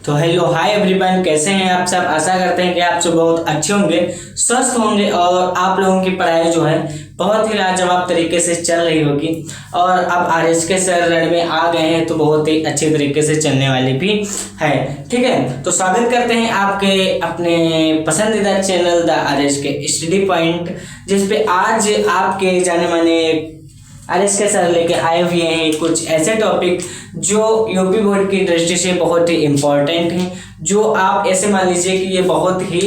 तो hello hi everyone, कैसे हैं आप सब। आशा करते हैं कि आप सब बहुत अच्छे होंगे, स्वस्थ होंगे और आप लोगों की पढ़ाई जो है बहुत ही लाजवाब तरीके से चल रही होगी। और अब आरएस के सर रण में आ गए हैं तो बहुत ही अच्छे तरीके से चलने वाली भी है। ठीक है, तो स्वागत करते हैं आपके अपने पसंदीदा चैनल द आरएस के स्टडी पॉइंट, जिसपे आज आपके जाने माने आरएस के सर लेके आए हुए हैं कुछ ऐसे टॉपिक जो यूपी बोर्ड की दृष्टि से बहुत ही इम्पोर्टेंट हैं, जो आप ऐसे मान लीजिए कि ये बहुत ही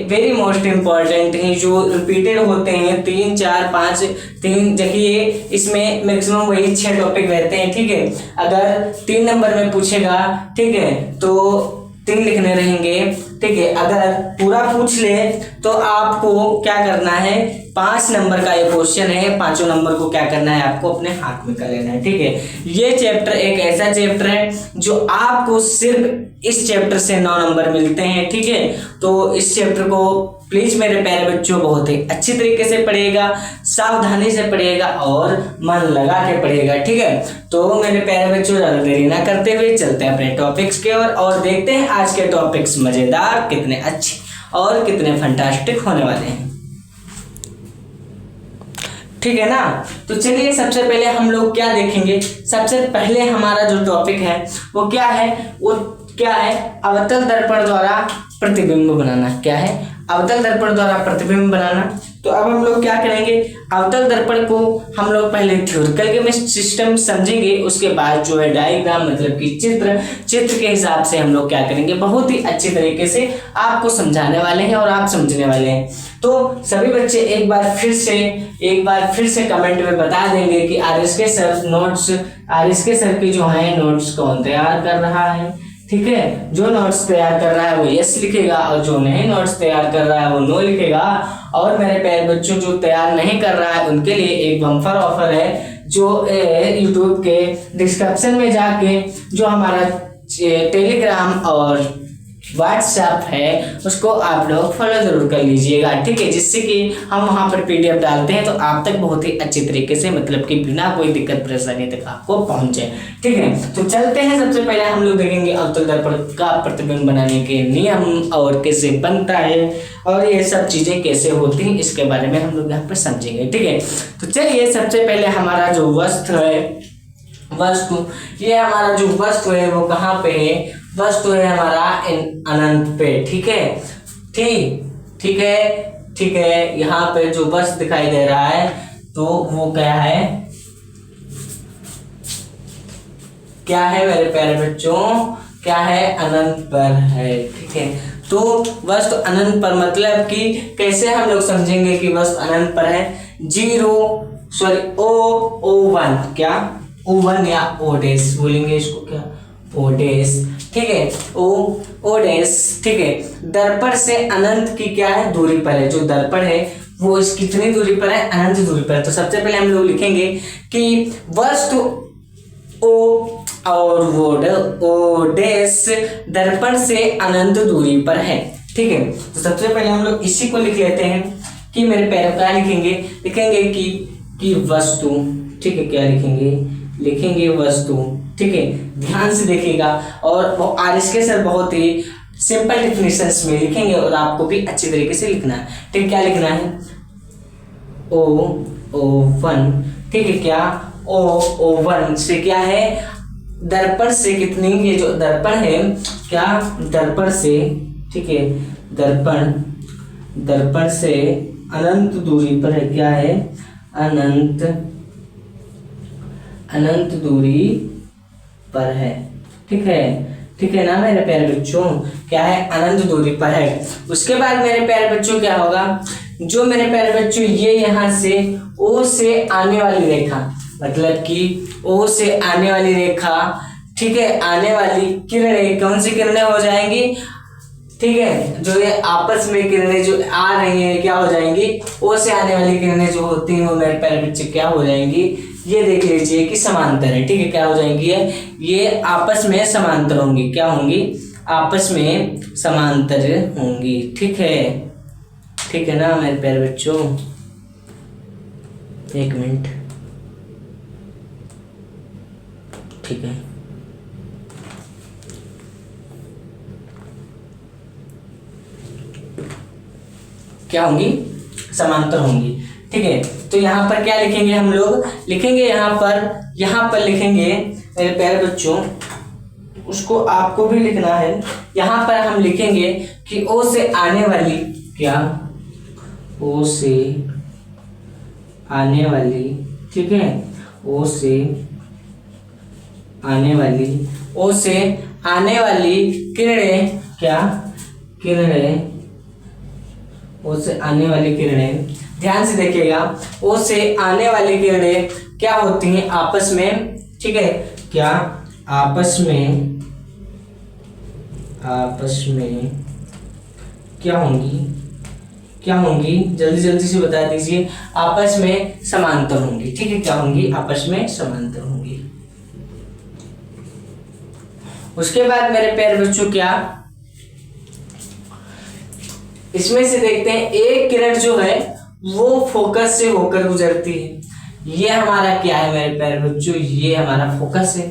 वेरी मोस्ट इम्पॉर्टेंट हैं, जो रिपीटेड होते हैं 3 4 5 3 देखिए इसमें मैक्सिमम वही 6 टॉपिक रहते हैं। ठीक है, अगर 3 नंबर में पूछेगा, ठीक है, तो 3 लिखने रहेंगे। ठीक है, अगर पूरा पूछ ले तो आपको क्या करना है, 5 नंबर का ये क्वेश्चन है, 5 नंबर को क्या करना है, आपको अपने हाथ में कर लेना है। ठीक है, ये चैप्टर एक ऐसा चैप्टर है जो आपको सिर्फ इस चैप्टर से 9 नंबर मिलते हैं। ठीक है, तो इस चैप्टर को प्लीज मेरे प्यारे बच्चों बहुत ही अच्छी तरीके से पढ़िएगा, सावधानी से पढ़िएगा और मन लगा के पढ़िएगा। ठीक है, तो मेरे प्यारे बच्चों ज्यादा देरी ना करते हुए चलते हैं अपने टॉपिक्स के ओर और देखते हैं आज के टॉपिक्स मजेदार, कितने अच्छे और कितने फंटास्टिक होने वाले हैं। ठीक है ना, तो चलिए सबसे पहले हम लोग क्या देखेंगे। सबसे पहले हमारा जो टॉपिक है वो क्या है, अवतल दर्पण द्वारा प्रतिबिंब बनाना। क्या है, अवतल दर्पण द्वारा प्रतिबिंब बनाना। तो अब हम लोग क्या करेंगे, अवतल दर्पण को हम लोग पहले थ्योरेटिकल सिस्टम समझेंगे, उसके बाद जो है डायग्राम मतलब कि चित्र के हिसाब से हम लोग क्या करेंगे, बहुत ही अच्छी तरीके से आपको समझाने वाले हैं और आप समझने वाले हैं। तो सभी बच्चे एक बार फिर से कमेंट में बता देंगे कि आरएस के सर की जो है नोट्स कौन तैयार कर रहा है। ठीक है, जो नोट्स तैयार कर रहा है वो यस लिखेगा और जो नहीं नोट्स तैयार कर रहा है वो नो लिखेगा। और मेरे प्यारे बच्चों जो तैयार नहीं कर रहा है उनके लिए एक बम्पर ऑफर है, जो यूट्यूब के डिस्क्रिप्शन में जाके जो हमारा टेलीग्राम और व्हाट्सएप है उसको आप लोग फॉलो जरूर कर लीजिएगा। ठीक है, जिससे कि हम वहां पर पीडीएफ डालते हैं तो आप तक बहुत ही अच्छी तरीके से मतलब कि बिना कोई दिक्कत परेशानी तक आपको पहुंचे। ठीक है, तो चलते हैं। सबसे पहले हम लोग देखेंगे अवतल दर्पण का प्रतिबिंब बनाने के नियम और कैसे बनता है और ये सब चीजें कैसे होती हैं, इसके बारे में हम लोग यहाँ पर समझेंगे। ठीक है, तो चलिए सबसे पहले हमारा जो वस्तु ये हमारा जो वस्तु है वो कहाँ पे है, वस्तु है हमारा अनंत पे। ठीक है, यहाँ पे जो वस्तु दिखाई दे रहा है तो वो क्या है मेरे प्यारे बच्चों, क्या है, अनंत पर है। ठीक है, तो वस्तु अनंत पर मतलब कि कैसे हम लोग समझेंगे कि वस्तु अनंत पर है। O1 क्या, O1 या O डैश बोलेंगे इसको, क्या O डैश। ठीक है, O डैश। ठीक है, दर्पण से अनंत की क्या है, दूरी पर है। जो दर्पण है वो इस कितनी दूरी पर है, अनंत दूरी पर है। तो सबसे पहले हम लोग लिखेंगे कि वस्तु O और O डैश दर्पण से अनंत दूरी पर है। ठीक है, तो सबसे पहले हम लोग इसी को लिख लेते हैं कि मेरे पैरों क्या लिखेंगे कि वस्तु। ठीक है, क्या लिखेंगे वस्तु। ठीक है, ध्यान से देखिएगा और वो आरएस के सर बहुत ही सिंपल डेफिनेशंस में लिखेंगे और आपको भी अच्छी तरीके से लिखना है। ठीक, क्या लिखना है, O1। ठीक है, क्या O1 से क्या है, दर्पण से कितनी, ये जो दर्पण है क्या, दर्पण से, ठीक है, दर्पण से अनंत दूरी पर है। क्या है, अनंत दूरी पर है। ठीक है ना मेरे प्यारे बच्चों, क्या है, अनंत दूरी पर है। उसके बाद मेरे प्यारे बच्चों क्या होगा, जो मेरे प्यारे बच्चों ये यहाँ से O से आने वाली रेखा, मतलब कि O से आने वाली रेखा, ठीक है, आने वाली किरणें कौन सी किरणें हो जाएंगी। ठीक है, जो ये आपस में किरणें जो आ रही हैं क्या हो जाएंगी, O से आने वाली किरणें जो होती हैं वो मेरे प्यारे बच्चे क्या हो जाएंगी, ये देख लीजिए कि समांतर है। ठीक है, क्या हो जाएंगी, ये आपस में समांतर होंगी। क्या होंगी, आपस में समांतर होंगी। ठीक है ना मेरे प्यारे बच्चों, एक मिनट। ठीक है, क्या होंगी, समांतर होंगी। ठीक है, तो यहाँ पर क्या लिखेंगे हम लोग, लिखेंगे यहाँ पर लिखेंगे मेरे प्यारे बच्चों, उसको आपको भी लिखना है। यहाँ पर हम लिखेंगे कि ओ से आने वाली, क्या, ओ से आने वाली, ठीक है, ओ से आने वाली किरणें, क्या, किरणें, ओ से आने वाली किरणें, ध्यान से देखिएगा, ओ से आने वाली किरणें क्या होती हैं आपस में, ठीक है, क्या आपस में क्या होंगी, जल्दी से बता दीजिए, आपस में समांतर होंगी। ठीक है, क्या होंगी, आपस में समांतर होंगी। उसके बाद मेरे प्यारे बच्चों, क्या इसमें से देखते हैं, एक किरण जो है वो फोकस से होकर गुजरती है। ये हमारा क्या है मेरे प्यारे बच्चों, ये हमारा फोकस है।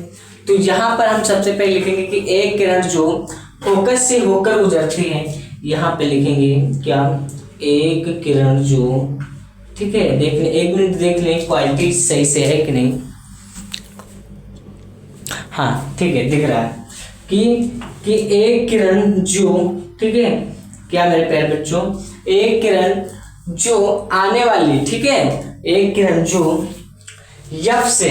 तो यहाँ पर हम सबसे पहले लिखेंगे कि एक किरण जो फोकस से होकर गुजरती है, यहाँ पे लिखेंगे क्या, एक किरण जो, ठीक है, देख लें, एक मिनट देख लें क्वालिटी सही से है कि नहीं। हाँ ठीक है, दिख रहा है कि एक किरण जो, ठीक है, क्या मेरे प्यारे बच्चों, एक किरण जो आने वाली, ठीक है, एक किरण जो यफ से,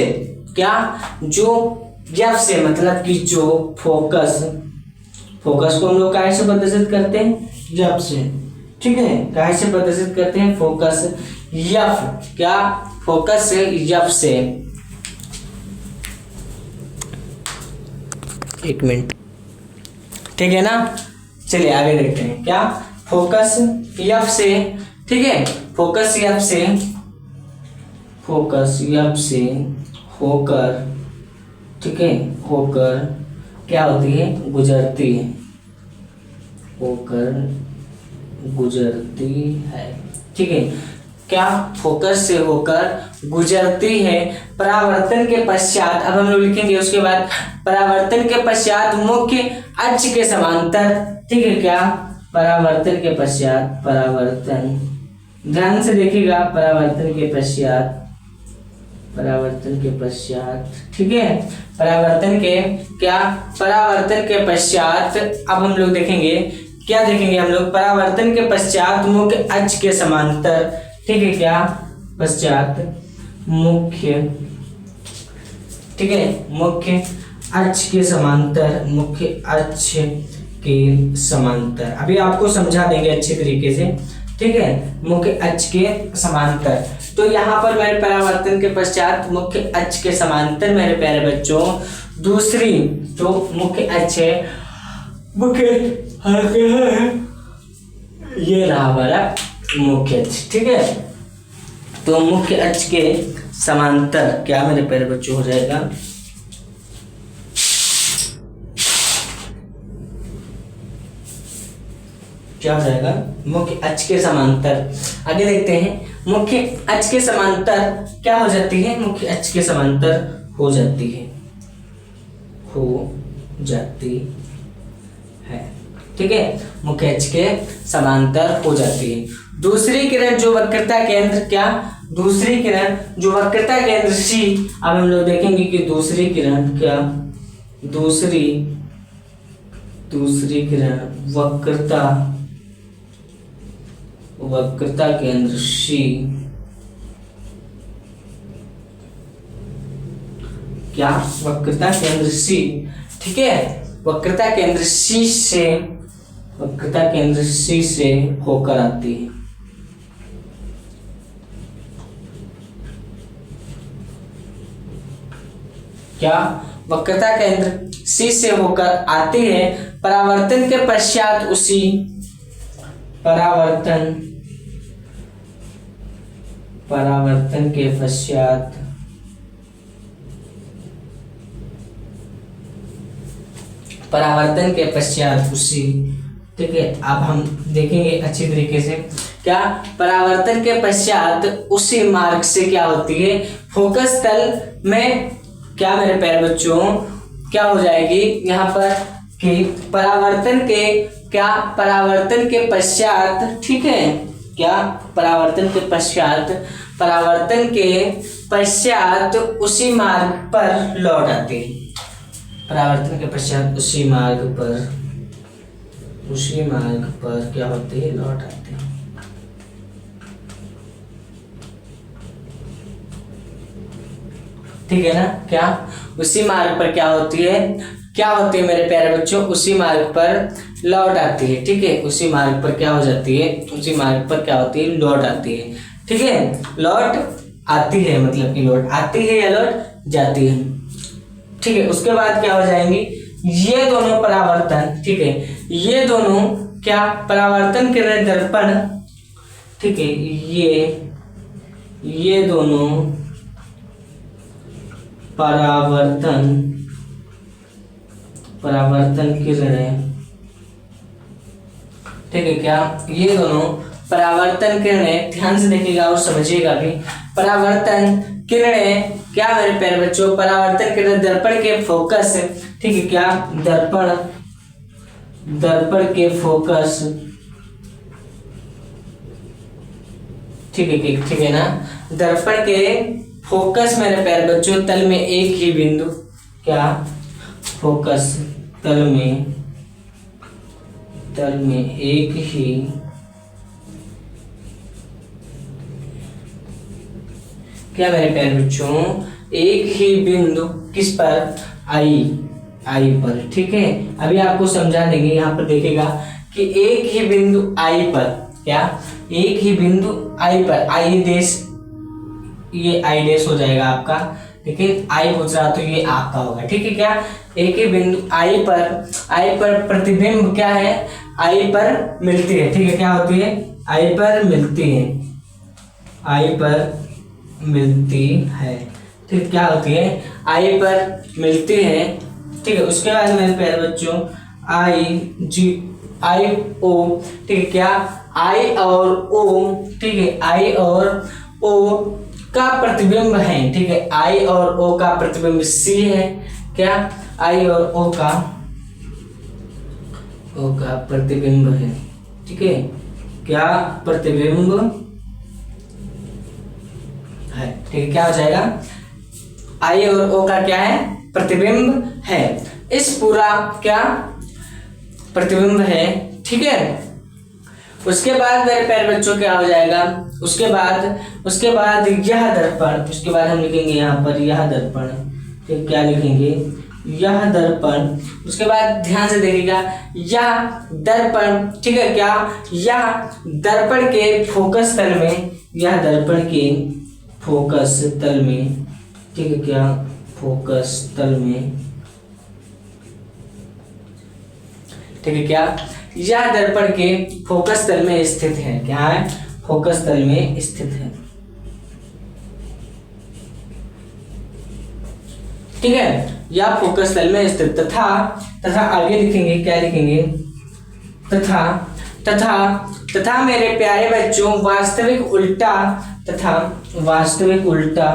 क्या, जो यफ से मतलब कि जो फोकस को हम लोग काहे से प्रदर्शित करते हैं, यफ से, ठीक है, काहे से प्रदर्शित करते हैं, फोकस, यफ, क्या, फोकस से, यफ से, एक मिनट, ठीक है ना। चलिए आगे देखते हैं, क्या, फोकस यफ से, ठीक है, फोकस यफ से होकर, ठीक है, होकर क्या होती है, गुजरती है, होकर गुजरती है, ठीक है, क्या, फोकस से होकर गुजरती है। परावर्तन के पश्चात, अब हम लोग लिखेंगे उसके बाद, परावर्तन के पश्चात मुख्य अक्ष के समांतर, ठीक है, क्या, परावर्तन के पश्चात, परावर्तन, ध्यान से देखिएगा, परावर्तन के पश्चात, ठीक है, परावर्तन के, क्या, परावर्तन के पश्चात, अब हम लोग देखेंगे, क्या देखेंगे हम लोग, परावर्तन के पश्चात मुख्य अक्ष के समांतर, ठीक है, क्या, पश्चात मुख्य, ठीक है, मुख्य अक्ष के समांतर, मुख्य अक्ष के समांतर, अभी आपको समझा देंगे अच्छे तरीके से, ठीक है, मुख्य अक्ष के समांतर। तो यहाँ पर मेरे परावर्तन के पश्चात मुख्य अक्ष के समांतर मेरे प्यारे बच्चों, दूसरी जो मुख्य अक्ष है, ये रहा हमारा मुख्य अक्ष, ठीक है, तो मुख्य अक्ष के समांतर क्या मेरे प्यारे बच्चों हो जाएगा, क्या हो जाएगा, मुख्य अक्ष के समांतर। आगे देखते हैं, मुख्य अक्ष के समांतर क्या हो जाती है, मुख्य अक्ष के समांतर हो जाती है, ठीक है, मुख्य अक्ष के समांतर हो जाती है। दूसरी किरण जो वक्रता केंद्र, क्या, दूसरी किरण जो वक्रता केंद्र सी, अब हम लोग देखेंगे कि दूसरी किरण, क्या, दूसरी किरण वक्रता केंद्र सी, क्या, वक्रता केंद्र सी, ठीक है, वक्रता केंद्र सी से होकर आती है, क्या, वक्रता केंद्र सी से होकर आती है। परावर्तन के पश्चात उसी, परावर्तन के पश्चात उसी, ठीक है, अब हम देखेंगे अच्छी तरीके से, क्या, परावर्तन के पश्चात उसी मार्ग से क्या होती है, फोकस तल में, क्या मेरे प्यारे बच्चों, क्या हो जाएगी यहाँ पर कि परावर्तन के, क्या, परावर्तन के पश्चात, ठीक है, क्या, परावर्तन के पश्चात उसी मार्ग पर लौट आती है। परावर्तन के पश्चात उसी मार्ग पर क्या होती है, लौट आती है। ठीक है ना, क्या उसी मार्ग पर क्या होती है मेरे प्यारे बच्चों, उसी मार्ग पर लौट आती है। ठीक है, उसी मार्ग पर क्या हो जाती है, उसी मार्ग पर क्या होती है, लौट आती है। ठीक है, लौट आती है मतलब कि लौट आती है या लौट जाती है। ठीक है, उसके बाद क्या हो जाएंगी ये दोनों परावर्तन। ठीक है, ये दोनों क्या, परावर्तन किरण दर्पण। ठीक है, ये दोनों परावर्तन किरणें। ठीक है, क्या, ये दोनों परावर्तन किरणें, ध्यान से देखिएगा और समझिएगा भी। परावर्तन किरणें क्या मेरे प्यारे बच्चों, परावर्तन किरण दर्पण के फोकस। ठीक है, क्या, दर्पण के फोकस। ठीक है ना, दर्पण के फोकस मेरे प्यारे बच्चों तल में एक ही बिंदु, क्या, फोकस तल में एक ही क्या मेरे प्यारे बच्चों, एक ही बिंदु किस पर, आई पर। ठीक है, अभी आपको समझा देंगे, यहाँ पर देखिएगा कि एक ही बिंदु आई पर, क्या, एक ही बिंदु आई पर, आई देश, ये आई देश हो जाएगा आपका। ठीक है, आई पूछ रहा तो ये आपका होगा। ठीक है, क्या, एक ही बिंदु आई पर प्रतिबिंब क्या है, आई पर मिलती है। ठीक है, क्या होती है, आई पर मिलती है। ठीक, क्या होती है, आई पर मिलती है। ठीक है, उसके बाद मेरे प्यारे बच्चों आई ओ। ठीक है, क्या, आई और ओ। ठीक है, आई और ओ का प्रतिबिंब है। ठीक है, आई और ओ का प्रतिबिंब सी है। क्या, आई और ओ का प्रतिबिंब है। ठीक है, क्या, प्रतिबिंब है। ठीक है, क्या हो जाएगा, आई और ओ का क्या है, प्रतिबिंब है। इस पूरा क्या, प्रतिबिंब है। ठीक है, उसके बाद मेरे प्यारे बच्चों क्या हो जाएगा, उसके बाद यह दर्पण, उसके बाद हम लिखेंगे यहाँ पर यह दर्पण। ठीक, क्या लिखेंगे, यह दर्पण। उसके बाद ध्यान से देखिएगा, यह दर्पण। ठीक है, क्या, यह दर्पण के फोकस तल में, यह दर्पण के फोकस तल में। ठीक है, क्या, फोकस तल में। ठीक है, क्या, यह दर्पण के फोकस तल में स्थित है। क्या है, फोकस तल में स्थित है। ठीक है, या फोकस तल में स्थित तथा आगे लिखेंगे, क्या लिखेंगे, तथा मेरे प्यारे बच्चों वास्तविक उल्टा, क्या, वास्तविक उल्टा।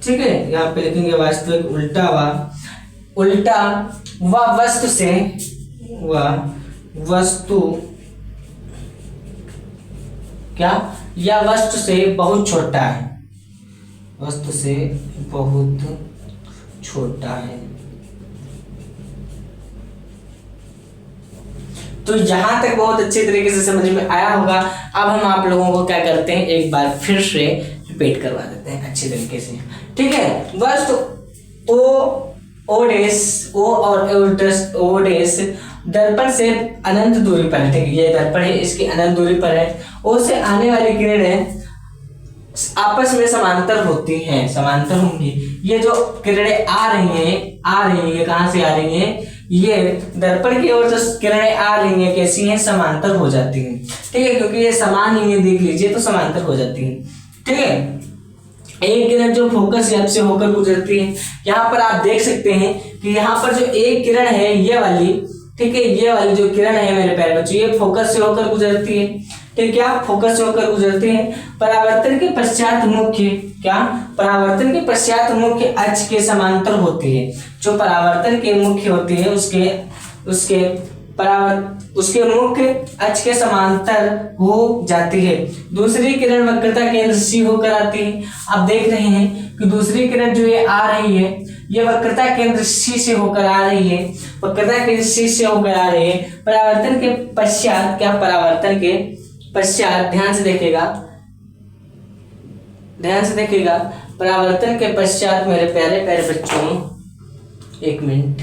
ठीक है, यहाँ पे लिखेंगे वास्तविक उल्टा वस्तु क्या, या वस्तु से बहुत छोटा है, वस्तु से बहुत छोटा है। तो यहां तक बहुत अच्छे तरीके से समझ में आया होगा। अब हम आप लोगों को क्या करते हैं, एक बार फिर से रिपीट करवा देते हैं अच्छे तरीके से। ठीक है, वस्तु ओ और ओ डैश दर्पण से अनंत दूरी पर है। ठीक है, ये दर्पण है, इसकी अनंत दूरी पर है। ओ से आने वाली किरणें आपस में समांतर होंगी। ये जो किरणें आ रही हैं, ये कहां से आ रही हैं, ये दर्पण की ओर जो किरणें आ रही हैं कैसी हैं, समांतर हो जाती हैं। ठीक है, क्योंकि ये समान ही है, देख लीजिए तो समांतर हो जाती है। ठीक है, एक किरण जो फोकस एफ से होकर गुजरती है, यहाँ पर आप देख सकते हैं कि यहाँ पर जो एक किरण है ये वाली, ठीक है, ये वाली जो किरण है मेरे प्यारे बच्चों, ये फोकस से होकर गुजरती है। ठीक, क्या फोकस होकर गुजरते हैं। परावर्तन के पश्चात मुख्य क्या, परावर्तन के पश्चात मुख्य अक्ष के समांतर होती है। जो परावर्तन के मुख्य होती है उसके मुख्य अक्ष के समांतर हो जाती है। दूसरी किरण वक्रता केंद्र सी होकर आती है। आप देख रहे हैं कि दूसरी किरण जो ये आ रही है, ये वक्रता केंद्र सी से होकर आ रही है, वक्रता केंद्र सी से होकर आ रही है। परावर्तन के पश्चात क्या, परावर्तन के पश्चात ध्यान से देखिएगा, परावर्तन के पश्चात मेरे प्यारे प्यारे बच्चों, एक मिनट,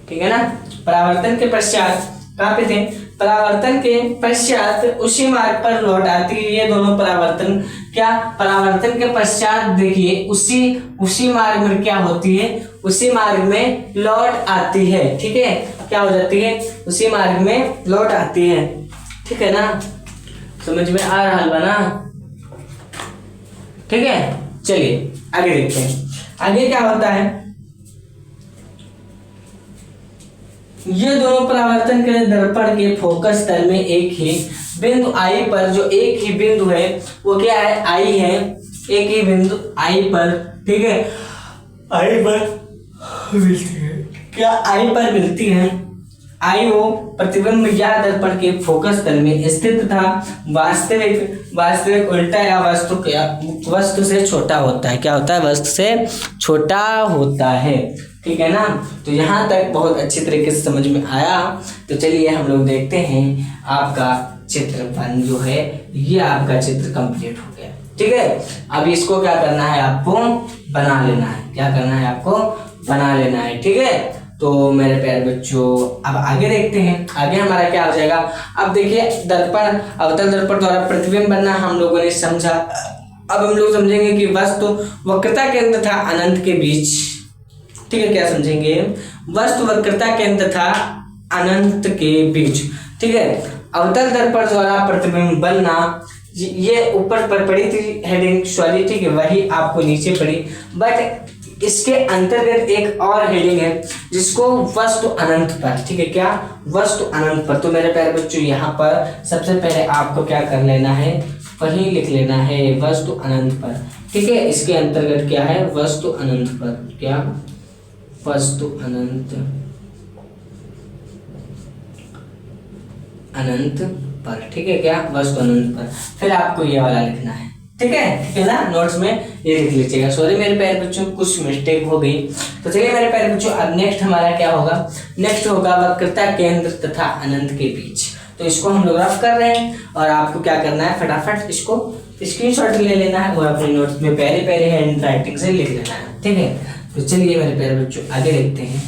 ठीक है ना। परावर्तन के पश्चात कहाँ पे थे, परावर्तन के पश्चात उसी मार्ग पर लौट आती है। ये दोनों परावर्तन क्या, परावर्तन के पश्चात देखिए उसी मार्ग में क्या होती है, उसी मार्ग में लौट आती है। ठीक है, क्या हो जाती है, उसी मार्ग में लौट आती है। ठीक है ना, समझ में आ रहा बना। ठीक है, चलिए आगे देखते हैं। आगे क्या होता है, ये दोनों परावर्तन के दर्पण के फोकस तल में एक ही बिंदु आई पर, जो एक ही बिंदु है वो क्या है, आई है, एक ही बिंदु आई पर, ठीक है, आई पर मिलती है, क्या आई पर मिलती है। आई वो प्रतिबिंब या दर्पण के फोकस तल में स्थित था। वास्तविक उल्टा या वस्तु से छोटा होता है। क्या होता है, वस्तु से छोटा होता है। ठीक है ना, तो यहाँ तक बहुत अच्छी तरीके से समझ में आया। तो चलिए हम लोग देखते हैं, आपका चित्रपन जो है ये आपका चित्र कंप्लीट हो गया। ठीक है, अब इसको क्या करना है, आपको बना लेना है। क्या करना है, आपको बना लेना है। ठीक है, तो मेरे प्यारे बच्चों अब आगे देखते हैं। आगे हमारा क्या हो जाएगा, अब देखिए दर्पण, अवतल दर्पण द्वारा प्रतिबिंब बनना हम लोगों ने समझा। अब हम लोग समझेंगे कि वस्तु वक्रता केंद्र तथा अनंत के बीच, ठीक है, क्या समझेंगे, वस्तु वक्रता केंद्र तथा अनंत के बीच। ठीक है, अवतल दर्पण द्वारा प्रतिबिंब बनना, ये ऊपर पर पड़ी थी हेडिंग, सॉरी, ठीक है, वही आपको नीचे पड़ी, बट इसके अंतर्गत एक और हेडिंग है जिसको वस्तु अनंत पर, ठीक है, क्या, वस्तु अनंत पर। तो मेरे प्यारे बच्चों यहाँ पर सबसे पहले आपको क्या कर लेना है, वही लिख लेना है, वस्तु अनंत पर। ठीक है, इसके अंतर्गत क्या है, वस्तु अनंत पर, क्या, वस्तु अनंत पर। ठीक है, क्या, वस्तु अनंत पर। फिर आपको ये वाला लिखना है। ठीक है ना, नोट्स में ये लिख लीजिएगा। सॉरी मेरे प्यारे बच्चों, कुछ मिस्टेक हो गई। तो चलिए मेरे प्यारे बच्चों, अब नेक्स्ट हमारा क्या होगा, नेक्स्ट होगा वक्रता केंद्र तथा अनंत के बीच। तो इसको हम लोग रफ कर रहे हैं और आपको क्या करना है, फटाफट इसको स्क्रीनशॉट ले लेना है और अपने नोट्स में पहले पहले हैंड राइटिंग से लिख लेना है। ठीक है, तो चलिए मेरे प्यारे बच्चों आगे देखते हैं।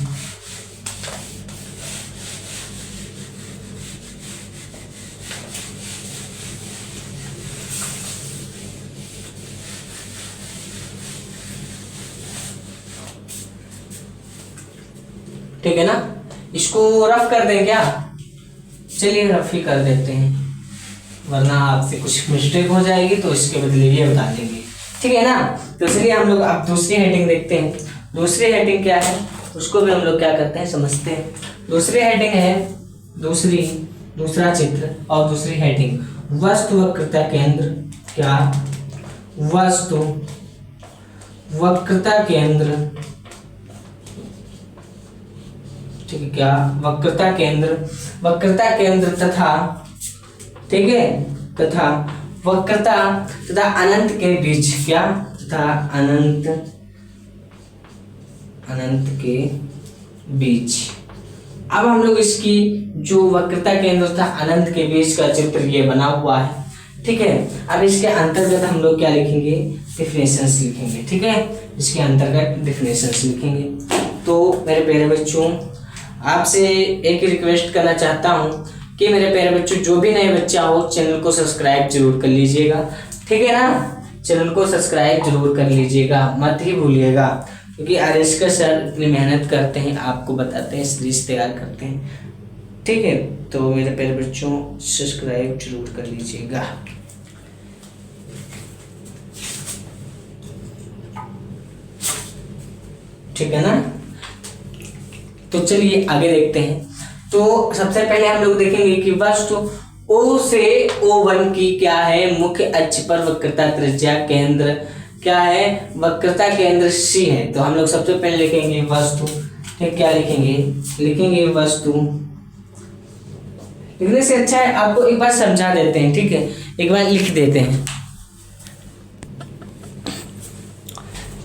ठीक है ना, इसको रफ कर दें क्या, चलिए रफ ही कर देते हैं, वरना आपसे कुछ मिस्टेक हो जाएगी तो इसके बदले ये बता देंगे। ठीक है ना, तो चलिए हम लोग अब दूसरी हेडिंग देखते हैं। दूसरी हेडिंग क्या है उसको भी हम लोग क्या करते हैं, समझते हैं। दूसरी हेडिंग है, दूसरा चित्र और दूसरी हेडिंग वस्तु वक्रता केंद्र, क्या, वस्तु वक्रता केंद्र, ठीक है, क्या, वक्रता केंद्र तथा, ठीक है, तथा वक्रता तथा अनंत के बीच, क्या, तथा अनंत के बीच। अब हम लोग इसकी जो वक्रता केंद्र तथा अनंत के बीच का चित्र ये बना हुआ है। ठीक है, अब इसके अंतर्गत हम लोग क्या लिखेंगे, डिफिनेशंस लिखेंगे। ठीक है, इसके अंतर्गत डिफिनेशंस लिखेंगे। तो मेरे प्यारे बच्चों, आपसे एक रिक्वेस्ट करना चाहता हूँ कि मेरे प्यारे बच्चों, जो भी नए बच्चा हो चैनल को सब्सक्राइब जरूर कर लीजिएगा। ठीक है ना, चैनल को सब्सक्राइब जरूर कर लीजिएगा, मत ही भूलिएगा, क्योंकि आरिस्का सर इतनी मेहनत करते हैं, आपको बताते हैं, सीरीज तैयार करते हैं। ठीक है, तो मेरे प्यारे बच्चों सब्सक्राइब जरूर कर लीजिएगा। ठीक है ना। तो चलिए आगे देखते हैं। तो सबसे पहले हम लोग देखेंगे कि वस्तु O से O1 की क्या है, मुख्य अक्ष पर वक्रता त्रिज्या केंद्र क्या है, वक्रता केंद्र C है। तो हम लोग सबसे पहले लिखेंगे वस्तु, ठीक, क्या लिखेंगे वस्तु। लिखने से अच्छा है आपको एक बार समझा देते हैं, ठीक है, एक बार लिख देते हैं।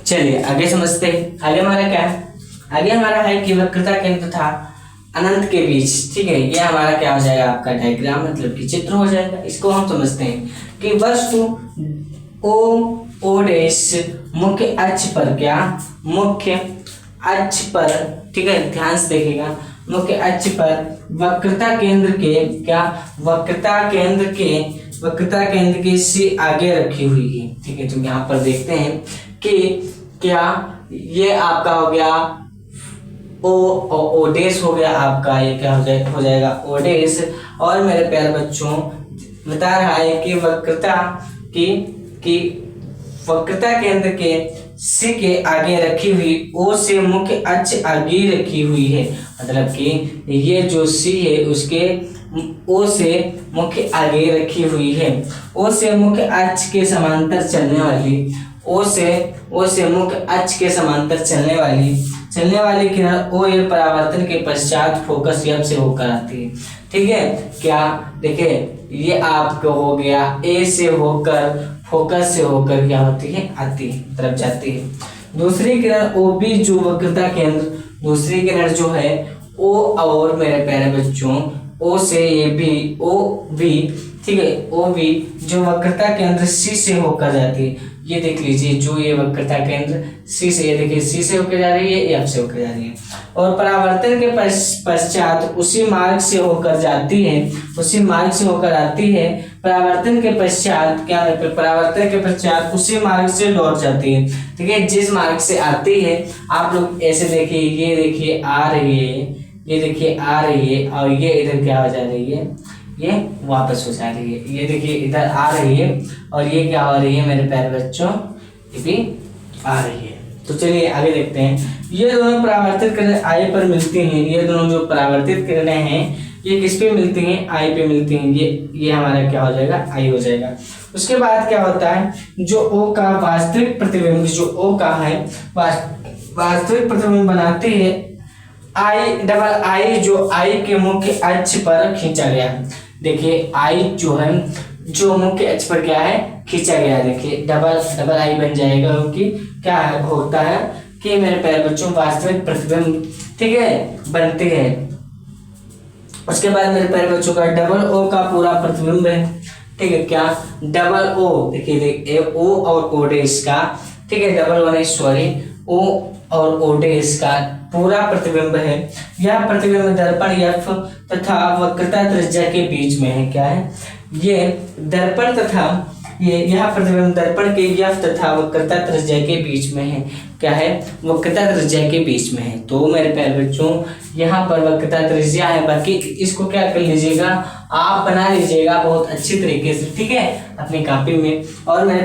चलिए आगे समझते हैं। आगे हमारा क्या है, आगे हमारा है कि वक्रता केंद्र था अनंत के बीच, ठीक है। ये हमारा क्या हो जाएगा, आपका डायग्राम मतलब कि चित्र हो जाएगा। इसको हम समझते हैं कि वस्तु O डैश मुख्य अक्ष पर क्या, मुख्य अक्ष पर, ठीक है, ध्यान से देखिएगा, मुख्य अक्ष पर वक्रता केंद्र के क्या, वक्रता केंद्र के से आगे रखी हुई है, ठीक है। तो यहाँ पर देखते हैं कि क्या ये आपका हो गया ओ डैश हो गया आपका, ये क्या हो जाएगा ओ डैश। और मेरे प्यारे बच्चों बता रहा है कि वक्रता केंद्र के सी के आगे रखी हुई ओ से मुख्य अक्ष आगे रखी हुई है, मतलब कि ये जो सी है उसके ओ से मुख्य आगे रखी हुई है। ओ से मुख्य अक्ष के समांतर चलने वाली, ओ से मुख्य अक्ष के समांतर चलने वाली किरण ओ ए परावर्तन के पश्चात फोकस एफ से होकर आती है, ठीक है। क्या देखिए, ये आपको हो गया ए से होकर फोकस से होकर क्या होती है, आती है, तरफ जाती है। दूसरी किरण ओ बी जो वक्रता केंद्र, दूसरी किरण जो है ओ, और मेरे प्यारे बच्चों ओ से ये बी, ओ बी, ठीक है, ओ बी जो वक्रता केंद्र सी से होकर जाती है। ये देख लीजिए, जो ये वक्रता केंद्र सी से, ये देखिए सी से होकर जा रही है, एफ से होकर जा रही है, और परावर्तन के पश्चात उसी मार्ग से होकर जाती है, उसी मार्ग से होकर आती है। परावर्तन के पश्चात क्या है, परावर्तन के पश्चात उसी मार्ग से लौट जाती है, ठीक है। जिस मार्ग से आती है आप लोग ऐसे देखिए, ये देखिए आ रही है, ये देखिए आ रही है, और ये इधर क्या हो जा रही है, ये वापस हो जा रही है। ये देखिए इधर आ रही है, और ये क्या हो रही है मेरे प्यारे बच्चों, ये भी आ रही है। तो चलिए आगे देखते हैं। ये दोनों परावर्तित किरणें आई पर मिलती हैं, ये दोनों जो परावर्तित किरणें हैं ये किस पे मिलती हैं, आई पे मिलती हैं। ये हमारा क्या हो जाएगा, आई हो जाएगा। उसके बाद क्या होता है, जो ओ का वास्तविक प्रतिबिंब, जो ओ का है वास्तविक प्रतिबिंब बनाती है आई डबल आई, जो आई के मुख्य अक्ष पर खींचा गया है। देखिए आई जो है, जो मुख्य अक्ष पर क्या है, खींचा गया है। देखिए डबल आई बन जाएगा, क्योंकि क्या है होता है कि मेरे प्यारे बच्चों वास्तविक प्रतिबिंब, ठीक है, बनते हैं। उसके बाद मेरे प्यारे बच्चों का डबल ओ का पूरा प्रतिबिंब है, ठीक है। क्या डबल ओ, देखिए ओ और ओ डैश का, ठीक है, डबल वन सॉरी, ओ और ओ डैश का पूरा प्रतिबिंब है। यह प्रतिबिंब दर्पण एफ तथा वक्रता त्रिज्या के बीच में है। क्या है ये दर्पण तथा यह प्रतिबिंब दर्पण के एफ तथा वक्रता त्रिज्या के बीच में है। क्या है, वक्रता त्रिज्या के बीच में है। तो मेरे प्यारे बच्चों यहाँ पर वक्रता त्रिज्या है, बाकी इसको क्या कर लीजिएगा, आप बना लीजिएगा बहुत अच्छी तरीके से, ठीक है, अपनी कॉपी में। और मेरे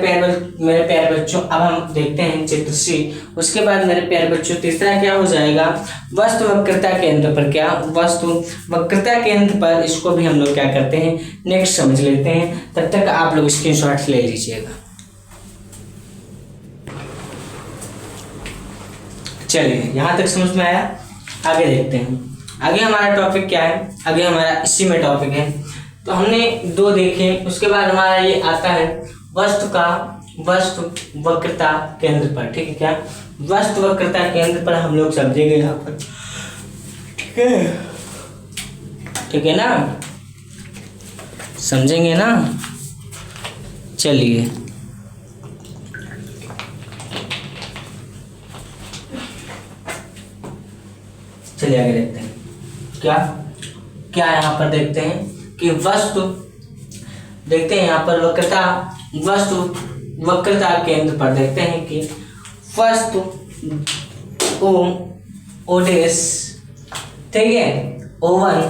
प्यारे बच्चों अब हम देखते हैं चित्र सी। उसके बाद मेरे प्यारे बच्चों तीसरा क्या हो जाएगा, वस्तु वक्रता केंद्र पर। क्या वस्तु वक्रता केंद्र पर, इसको भी हम लोग क्या करते हैं, नेक्स्ट समझ लेते हैं। तब तक आप लोग स्क्रीनशॉट ले लीजिएगा। चलिए यहाँ तक समझ में आया, आगे देखते हैं। आगे हमारा टॉपिक क्या है, आगे हमारा इसी में टॉपिक है। तो हमने दो देखे, उसके बाद हमारा ये आता है वस्तु वक्रता केंद्र पर, ठीक है। क्या वस्तु वक्रता केंद्र पर हम लोग समझेंगे यहाँ पर, ठीक है ना, समझेंगे ना। चलिए चलिए आगे देखते हैं। क्या यहाँ पर देखते हैं कि वस्तु, देखते हैं यहाँ पर वस्तु वक्रता केंद्र पर देखते हैं कि वस्तु ओ डैश, ठीक है, O1,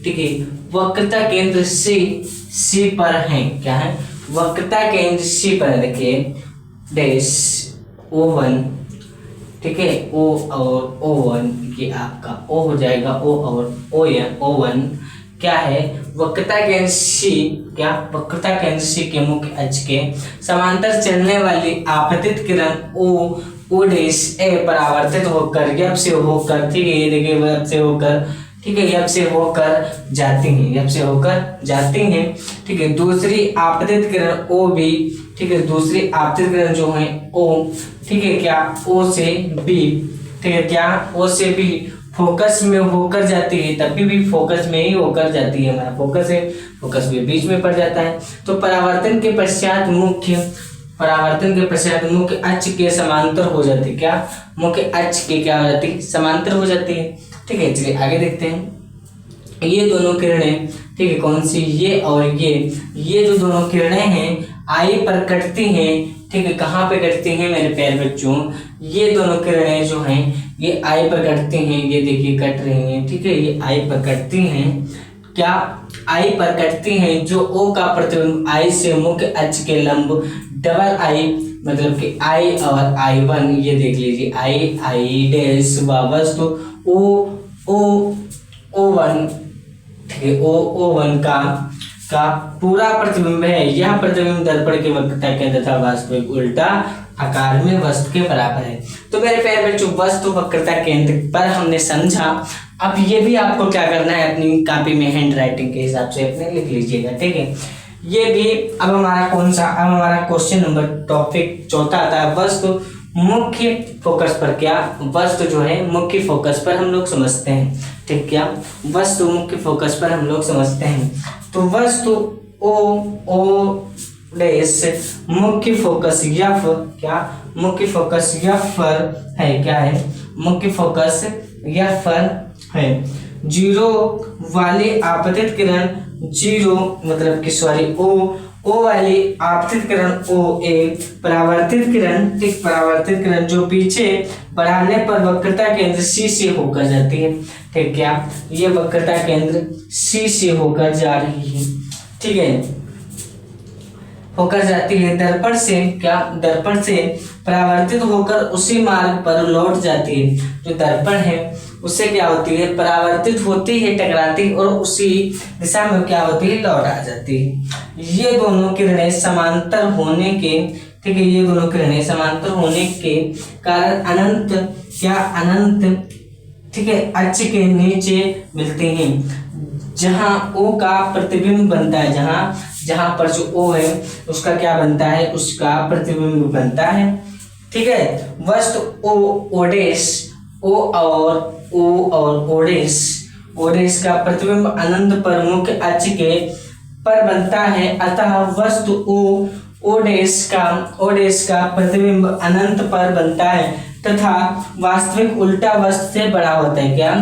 ठीक है, वक्रता केंद्र सी पर है। क्या है, वक्रता केंद्र सी पर है। देखिए डैश O1 ठीक है, O और O1 ये आपका O हो जाएगा, O और O1 क्या है, वक्रता केंद्र C, क्या वक्रता केंद्र C के मुख्य अक्ष के समांतर चलने वाली आपतित किरण O डैश A परावर्तित होकर यब से होकर, ठीक है, ये देखिए यब से होकर, ठीक है, यब से होकर जाती हैं, यब से होकर जाती हैं, ठीक है। दूसरी आपतित किरण O भी, ठीक है, दूसरी आपतित किरण जो है O, ठीक है, क्या O से B, ठीक है, क्या O से B फोकस में होकर जाती है, तब भी फोकस में ही होकर जाती है, हमारा फोकस है, फोकस भी बीच में पड़ जाता है। तो परावर्तन के पश्चात मुख्य अक्ष के समांतर हो जाती है, क्या मुख्य अक्ष के क्या हो जाती है, समांतर हो जाती है, ठीक है। चलिए आगे देखते हैं। ये दोनों किरणें, ठीक है, कौन सी, ये और ये जो दोनों किरणें हैं आई पर कटती हैं, ठीक है, कहाँ पे कटती हैं मेरे प्यारे बच्चों, ये दोनों किरणें जो हैं ये आई पर कटती हैं, ये देखिए कट रही हैं, ठीक है, ये आई पर कटती हैं, क्या आई पर कटती हैं, जो O का प्रतिबिंब आई से मुख्य अक्ष के लंब डबल आई, मतलब कि आई और I1, ये देख लीजिए आई डैश वस्तु O1, ठीक है, O1 का पूरा प्रतिबिंब है। यह प्रतिबिंब दर्पण के वक्रता केंद्र तथा वास्तविक उल्टा आकार में वस्तु के बराबर है। तो मेरे प्यारे बच्चों, वस्तु वक्रता केंद्र पर हमने समझा। अब ये भी आपको क्या करना है, अपनी कॉपी में हैंड राइटिंग के हिसाब से अपने लिख लीजिएगा, ठीक है। ये भी अब हमारा कौन सा, अब हमारा क्वेश्चन नंबर टॉपिक चौथा आता है, वस्तु मुख्य फोकस पर, क्या वस्तु जो है मुख्य फोकस पर हम लोग समझते हैं, ठीक, क्या वस्तु मुख्य फोकस पर हम लोग समझते हैं। तो वस्तु O डैश मुख्य फोकस F, क्या मुख्य फोकस F पर है, क्या है मुख्य फोकस F पर है। जीरो वाली आपतित किरण, जीरो मतलब कि सॉरी O वाली आपतित किरण OA परावर्तित किरण, ठीक, परावर्तित किरण जो पीछे बढ़ाने पर वक्रता केंद्र C से होकर जाती है, ठीक, क्या ये वक्रता केंद्र C से होकर जा रही है, ठीक है, होकर जाती है, दर्पण से, क्या दर्पण से परावर्तित होकर उसी मार्ग पर लौट जाती है। जो दर्पण है उससे क्या होती है, परावर्तित होती है, टकराती और उसी दिशा में क्या होती है, लौट आ जाती है। ये दोनों किरणें समांतर होने के, ठीक है, ये दोनों किरणें समांतर होने के कारण अनंत, क्या अनंत, ठीक है, अक्ष के नीचे मिलती हैं, जहां O का प्रतिबिंब बनता है, जहां पर जो O है उसका क्या बनता है, उसका प्रतिबिंब बनता है, ठीक है। वस्तु O डैश O और O डैश का प्रतिबिंब अनंत पर मुख्य अक्ष के पर बनता है, अतः वस्तु O डैश का प्रतिबिंब अनंत पर बनता है तथा वास्तविक उल्टा वस्तु से बड़ा होता है, क्या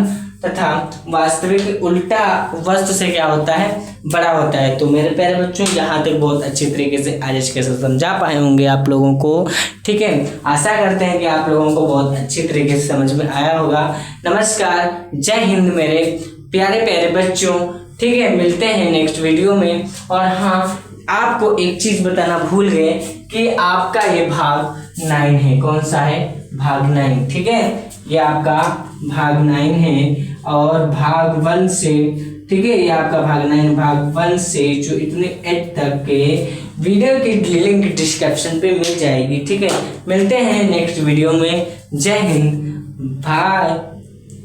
तथा वास्तविक उल्टा वस्तु से क्या होता है, बड़ा होता है। तो मेरे प्यारे बच्चों, यहाँ तक बहुत अच्छी तरीके से आज के साथ समझा पाए होंगे आप लोगों को, ठीक है। आशा करते हैं कि आप लोगों को बहुत अच्छी तरीके से समझ में आया होगा। नमस्कार, जय हिंद मेरे प्यारे प्यारे बच्चों, ठीक है, मिलते हैं नेक्स्ट वीडियो में। और हाँ, आपको एक चीज बताना भूल गए कि आपका ये भाग 9 है, कौन सा है, भाग 9, ठीक है, ये आपका भाग 9 है। और भाग 1 से, ठीक है, ये आपका भाग 9, भाग 1 से जो इतने 8 तक के वीडियो की लिंक डिस्क्रिप्शन पे मिल जाएगी, ठीक है। मिलते हैं नेक्स्ट वीडियो में। जय हिंद,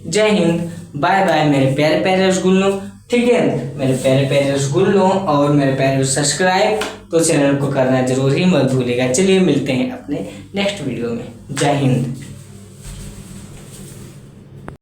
जय हिंद, बाय बाय मेरे प्यारे प्यारे रसगुल्लों, ठीक है, मेरे प्यारे प्यारे रसगुल्लों और मेरे प्यारे सब्सक्राइब तो चैनल को करना जरूर ही मत भूलिएगा। चलिए मिलते हैं अपने नेक्स्ट वीडियो में। जय हिंद।